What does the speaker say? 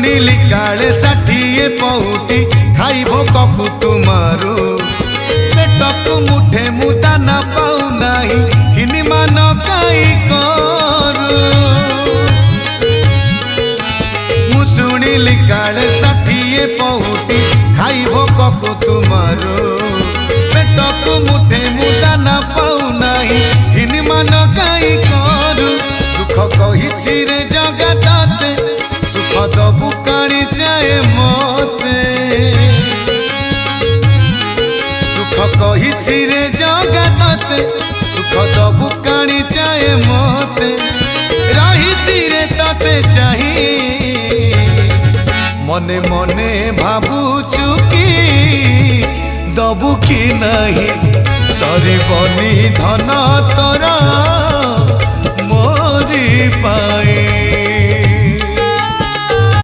शुणिली काले 60 पौटी खाइबो ककु तुमारू पेटकु मुठे मुदा न पाऊ नाही हिनी मान काई करू मु शुणिली काले 60 पौटी खाइबो ककु तुमारू पेटकु मुठे मुदा न पाऊ नाही हिनी मान काई करू दुख कहिछि रे जगत सुख दबु काणी जाए मते दुख कहिछि रे जगत सुख दबु काणी जाए मते रहिछि रे तते चाही मने मने भाबुछु कि दबु कि नहीं सरिबनी धन तोरा मोरी पाए।